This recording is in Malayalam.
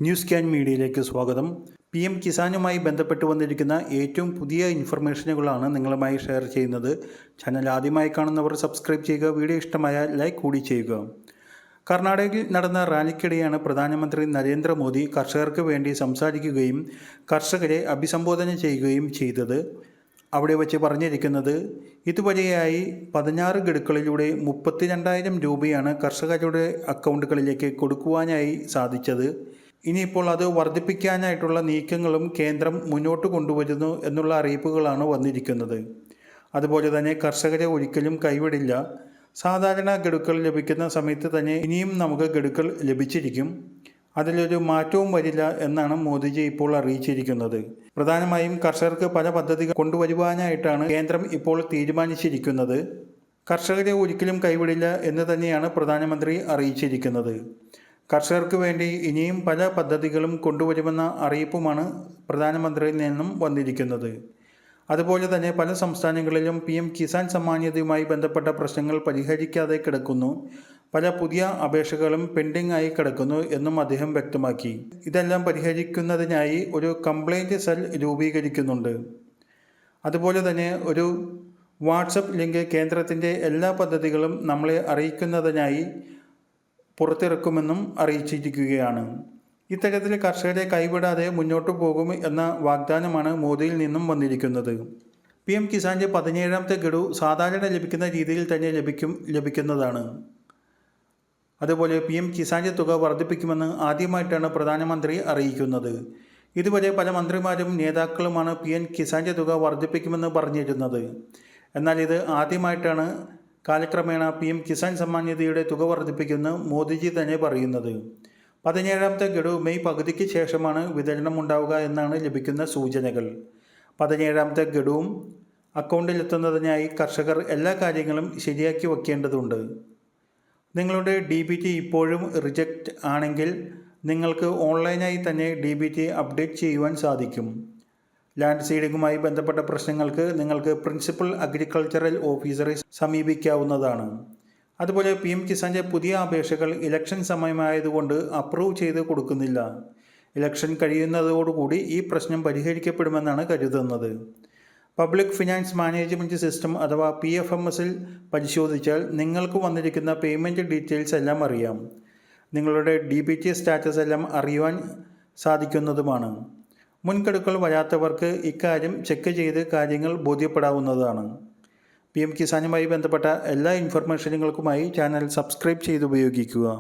ന്യൂസ് ക്യാൻ മീഡിയയിലേക്ക് സ്വാഗതം. PM കിസാനുമായി ബന്ധപ്പെട്ട് വന്നിരിക്കുന്ന ഏറ്റവും പുതിയ ഇൻഫർമേഷനുകളാണ് നിങ്ങളുമായി ഷെയർ ചെയ്യുന്നത്. ചാനൽ ആദ്യമായി കാണുന്നവർ സബ്സ്ക്രൈബ് ചെയ്യുക. വീഡിയോ ഇഷ്ടമായാൽ ലൈക്ക് കൂടി ചെയ്യുക. കർണാടകയിൽ നടന്ന റാലിക്കിടെയാണ് പ്രധാനമന്ത്രി നരേന്ദ്രമോദി കർഷകർക്ക് വേണ്ടി സംസാരിക്കുകയും കർഷകരെ അഭിസംബോധന ചെയ്യുകയും ചെയ്തത്. അവിടെ വച്ച് പറഞ്ഞിരിക്കുന്നത്, ഇതുവരെയായി 16 ഗഡുക്കളിലൂടെ 32,000 രൂപയാണ് കർഷകരുടെ അക്കൗണ്ടുകളിലേക്ക് കൊടുക്കുവാനായി സാധിച്ചത്. ഇനിയിപ്പോൾ അത് വർദ്ധിപ്പിക്കാനായിട്ടുള്ള നീക്കങ്ങളും കേന്ദ്രം മുന്നോട്ട് കൊണ്ടുവരുന്നു എന്നുള്ള അറിയിപ്പുകളാണ് വന്നിരിക്കുന്നത്. അതുപോലെ തന്നെ കർഷകരെ ഒരിക്കലും കൈവിടില്ല. സാധാരണ ഗഡുക്കൾ ലഭിക്കുന്ന സമയത്ത് തന്നെ ഇനിയും നമുക്ക് ഗഡുക്കൾ ലഭിച്ചിരിക്കും. അതിലൊരു മാറ്റവും വരില്ല എന്നാണ് മോദിജി ഇപ്പോൾ അറിയിച്ചിരിക്കുന്നത്. പ്രധാനമായും കർഷകർക്ക് പല പദ്ധതികൾ കൊണ്ടുവരുവാനായിട്ടാണ് കേന്ദ്രം ഇപ്പോൾ തീരുമാനിച്ചിരിക്കുന്നത്. കർഷകരെ ഒരിക്കലും കൈവിടില്ല എന്ന് തന്നെയാണ് പ്രധാനമന്ത്രി അറിയിച്ചിരിക്കുന്നത്. കർഷകർക്ക് വേണ്ടി ഇനിയും പല പദ്ധതികളും കൊണ്ടുവരുമെന്ന അറിയിപ്പുമാണ് പ്രധാനമന്ത്രിയിൽ നിന്നും വന്നിരിക്കുന്നത്. അതുപോലെ തന്നെ പല സംസ്ഥാനങ്ങളിലും PM കിസാൻ സമ്മാൻ നിധിയുമായി ബന്ധപ്പെട്ട പ്രശ്നങ്ങൾ പരിഹരിക്കാതെ കിടക്കുന്നു. പല പുതിയ അപേക്ഷകളും പെൻഡിംഗ് ആയി കിടക്കുന്നു എന്നും അദ്ദേഹം വ്യക്തമാക്കി. ഇതെല്ലാം പരിഹരിക്കുന്നതിനായി ഒരു കംപ്ലൈൻറ്റ് സെൽ രൂപീകരിക്കുന്നുണ്ട്. അതുപോലെ തന്നെ ഒരു വാട്സപ്പ് ലിങ്ക് കേന്ദ്രത്തിൻ്റെ എല്ലാ പദ്ധതികളും നമ്മളെ അറിയിക്കുന്നതിനായി പുറത്തിറക്കുമെന്നും അറിയിച്ചിരിക്കുകയാണ്. ഇത്തരത്തിൽ കർഷകരെ കൈവിടാതെ മുന്നോട്ടു പോകും എന്ന വാഗ്ദാനമാണ് മോദിയിൽ നിന്നും വന്നിരിക്കുന്നത്. PM കിസാൻ്റെ 17ാമത്തെ ഗഡു സാധാരണ ലഭിക്കുന്ന രീതിയിൽ തന്നെ ലഭിക്കുന്നതാണ്. അതുപോലെ PM കിസാൻ്റെ തുക വർദ്ധിപ്പിക്കുമെന്ന് ആദ്യമായിട്ടാണ് പ്രധാനമന്ത്രി അറിയിക്കുന്നത്. ഇതുവരെ പല മന്ത്രിമാരും നേതാക്കളുമാണ് PM കിസാൻ്റെ തുക വർദ്ധിപ്പിക്കുമെന്ന് പറഞ്ഞിരുന്നത്. എന്നാൽ ഇത് ആദ്യമായിട്ടാണ് കാലക്രമേണ PM കിസാൻ സമ്മാൻ നിധിയുടെ തുക വർദ്ധിപ്പിക്കുമെന്ന് മോദിജി തന്നെ പറയുന്നത്. 17ാമത്തെ ഗഡു മെയ് പകുതിക്ക് ശേഷമാണ് വിതരണം ഉണ്ടാവുക എന്നാണ് ലഭിക്കുന്ന സൂചനകൾ. 17ാമത്തെ ഗഡുവും അക്കൗണ്ടിലെത്തുന്നതിനായി കർഷകർ എല്ലാ കാര്യങ്ങളും ശരിയാക്കി വയ്ക്കേണ്ടതുണ്ട്. നിങ്ങളുടെ DBT ഇപ്പോഴും റിജക്റ്റ് ആണെങ്കിൽ നിങ്ങൾക്ക് ഓൺലൈനായി തന്നെ DBT അപ്ഡേറ്റ് ചെയ്യുവാൻ സാധിക്കും. ലാൻഡ് സീഡിങ്ങുമായി ബന്ധപ്പെട്ട പ്രശ്നങ്ങൾക്ക് നിങ്ങൾക്ക് പ്രിൻസിപ്പൽ അഗ്രികൾച്ചറൽ ഓഫീസറെ സമീപിക്കാവുന്നതാണ്. അതുപോലെ PM കിസാൻ്റെ പുതിയ അപേക്ഷകൾ ഇലക്ഷൻ സമയമായതുകൊണ്ട് അപ്രൂവ് ചെയ്ത് കൊടുക്കുന്നില്ല. ഇലക്ഷൻ കഴിയുന്നതോടുകൂടി ഈ പ്രശ്നം പരിഹരിക്കപ്പെടുമെന്നാണ് കരുതുന്നത്. പബ്ലിക് ഫിനാൻസ് മാനേജ്മെൻറ്റ് സിസ്റ്റം അഥവാ PFMSൽ പരിശോധിച്ചാൽ നിങ്ങൾക്ക് വന്നിരിക്കുന്ന പേയ്മെൻറ്റ് ഡീറ്റെയിൽസ് എല്ലാം അറിയാം. നിങ്ങളുടെ DBT സ്റ്റാറ്റസ് എല്ലാം അറിയുവാൻ സാധിക്കുന്നതുമാണ്. മുൻഗഡുക്കൾ വരാത്തവർക്ക് ഇക്കാര്യം ചെക്ക് ചെയ്ത് കാര്യങ്ങൾ ബോധ്യപ്പെടാവുന്നതാണ്. PM കിസാനുമായി ബന്ധപ്പെട്ട എല്ലാ ഇൻഫർമേഷനുകൾക്കുമായി ചാനൽ സബ്സ്ക്രൈബ് ചെയ്ത് ഉപയോഗിക്കുക.